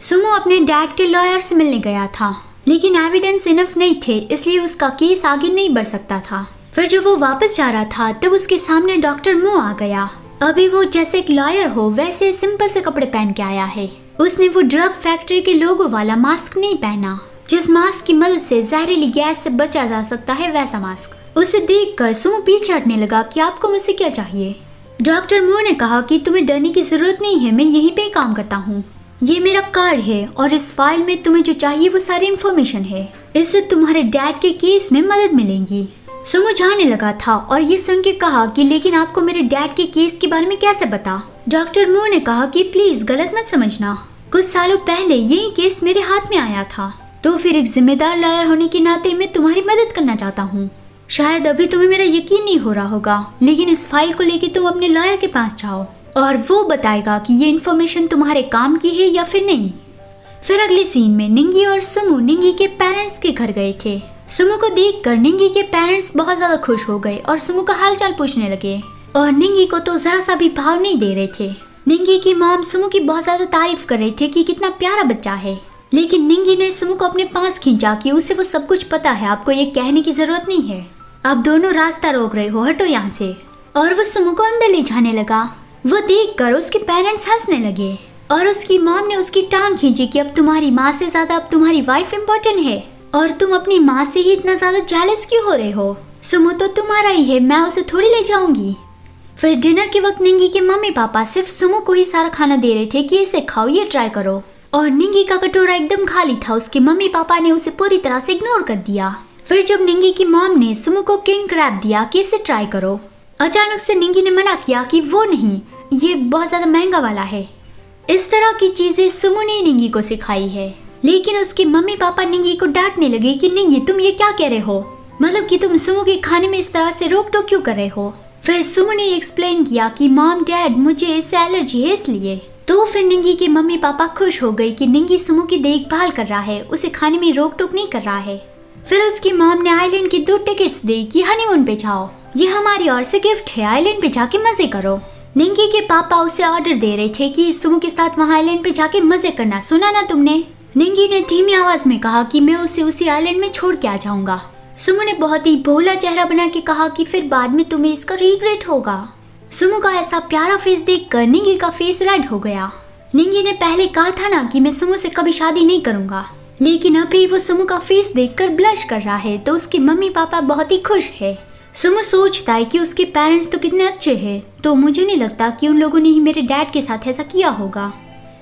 Sumo अपने dad के lawyer से मिलने गया था, लेकिन एविडेंस इनफ नहीं थे, इसलिए उसका केस आगे नहीं बढ़ सकता था। फिर जब वो वापस जा रहा था तब उसके सामने डॉक्टर मो आ गया। अभी वो जैसे एक लॉयर हो वैसे सिंपल से कपड़े पहन के आया है। उसने वो ड्रग फैक्ट्री के लोगो वाला मास्क नहीं पहना, जिस मास्क की मदद से जहरीली गैस से बचा जा सकता है, वैसा मास्क। उसे देखकर सुमो पीछे हटने लगा कि आपको मुझसे क्या चाहिए। डॉक्टर मो ने कहा कि तुम्हें डरने की जरूरत नहीं है, मैं यहीं पे काम करता हूँ। ये मेरा कार्ड है और इस फाइल में तुम्हें जो चाहिए वो सारी इन्फॉर्मेशन है। इससे तुम्हारे डैड के केस में मदद मिलेगी। सुमो जाने लगा था और ये सुन के कहा कि लेकिन आपको मेरे डैड के केस के बारे में कैसे पता। डॉक्टर मो ने कहा कि प्लीज गलत मत समझना, कुछ सालों पहले यही केस मेरे हाथ में आया था, तो फिर एक जिम्मेदार लॉयर होने के नाते मैं तुम्हारी मदद करना चाहता हूँ। शायद अभी तुम्हें मेरा यकीन नहीं हो रहा होगा, लेकिन इस फाइल को लेके तुम अपने लॉयर के पास जाओ और वो बताएगा कि ये इन्फॉर्मेशन तुम्हारे काम की है या फिर नहीं। फिर अगले सीन में निंगी और सुमो निंगी के पेरेंट्स के घर गए थे। सुमो को देखकर निंगी के पेरेंट्स बहुत ज्यादा खुश हो गए और सुमो का हालचाल पूछने लगे, और निंगी को तो जरा सा भी भाव नहीं दे रहे थे। निंगी की मॉम सुमो की बहुत ज्यादा तारीफ कर रही थी कि कितना प्यारा बच्चा है, लेकिन निंगी ने सुमो को अपने पास खींचा कि उसे वो सब कुछ पता है, आपको ये कहने की जरूरत नहीं है, आप दोनों रास्ता रोक रहे हो, हटो यहाँ से। और वो सुमो को अंदर ले जाने लगा। वो देखकर उसके पेरेंट्स हंसने लगे और उसकी मॉम ने उसकी टांग खींची कि अब तुम्हारी माँ से ज्यादा अब तुम्हारी वाइफ इम्पोर्टेंट है और तुम अपनी माँ से ही इतना ज्यादा जेलस क्यों हो रहे हो। सुमो तो तुम्हारा ही है, मैं उसे थोड़ी ले जाऊंगी। फिर डिनर के वक्त निंगी के मम्मी पापा सिर्फ सुमो को ही सारा खाना दे रहे थे कि इसे खाओ, ये ट्राई करो, और निंगी का कटोरा एकदम खाली था। उसके मम्मी पापा ने उसे पूरी तरह से इग्नोर कर दिया। फिर जब निंगी की मॉम ने सुमो को किंग क्रैब दिया कि इसे ट्राई करो, अचानक से निंगी ने मना किया कि वो नहीं, ये बहुत ज्यादा महंगा वाला है। इस तरह की चीजें सुमो ने निंगी को सिखाई है, लेकिन उसके मम्मी पापा निंगी को डांटने लगे कि निंगी तुम ये क्या कह रहे हो, मतलब कि तुम सुमो के खाने में इस तरह से रोक टोक क्यों कर रहे हो। फिर सुमो ने एक्सप्लेन किया कि मॉम डैड मुझे इससे एलर्जी है इसलिए। तो फिर निंगी के मम्मी पापा खुश हो गए कि निंगी सुमो की देखभाल कर रहा है, उसे खाने में रोक टोक नहीं कर रहा है। फिर उसकी मॉम ने आइलैंड की 2 टिकट्स दी कि हनीमून पे जाओ, ये हमारी ओर से गिफ्ट है, आइलैंड पे जाके मजे करो। निंगी के पापा उसे ऑर्डर दे रहे थे कि सुमो के साथ वहाँ आइलैंड पे जाके मजे करना, सुना ना तुमने। निंगी ने धीमी आवाज में कहा कि मैं उसे उसी आइलैंड में छोड़ के आ जाऊंगा। सुमो ने बहुत ही भोला चेहरा बना के कहा कि फिर बाद में तुम्हें इसका रिग्रेट होगा। सुमो का ऐसा प्यारा फेस देखकर निंगी का फेस रेड हो गया। निंगी ने पहले कहा था ना कि मैं सुमो से कभी शादी नहीं करूंगा, लेकिन अभी वो सुमो का फेस देखकर ब्लश कर रहा है, तो उसके मम्मी पापा बहुत ही खुश है। सुमो सोचता है कि उसके पेरेंट्स तो कितने अच्छे हैं, तो मुझे नहीं लगता कि उन लोगों ने ही मेरे डैड के साथ ऐसा किया होगा।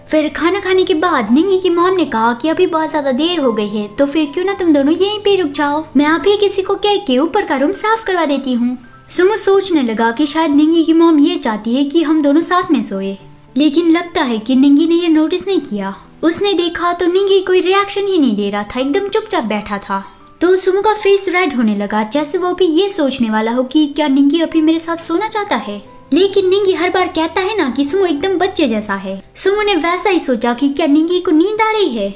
फिर खाना खाने के बाद निंगी की मॉम ने कहा कि अभी बहुत ज्यादा देर हो गई है, तो फिर क्यों ना तुम दोनों यहीं पे रुक जाओ, मैं अभी किसी को कह के ऊपर का रूम साफ करवा देती हूँ। सुमो सोचने लगा कि शायद निंगी की मॉम ये चाहती है कि हम दोनों साथ में सोए, लेकिन लगता है कि निंगी ने ये नोटिस नहीं किया। उसने देखा तो निंगी कोई रिएक्शन ही नहीं दे रहा था, एकदम चुपचाप बैठा था। तो सुमो का फेस रेड होने लगा, जैसे वो भी ये सोचने वाला हो कि क्या निंगी अभी मेरे साथ सोना चाहता है। लेकिन निंगी हर बार कहता है ना कि सुमो एकदम बच्चे जैसा है। सुमो ने वैसा ही सोचा कि क्या निंगी को नींद आ रही है।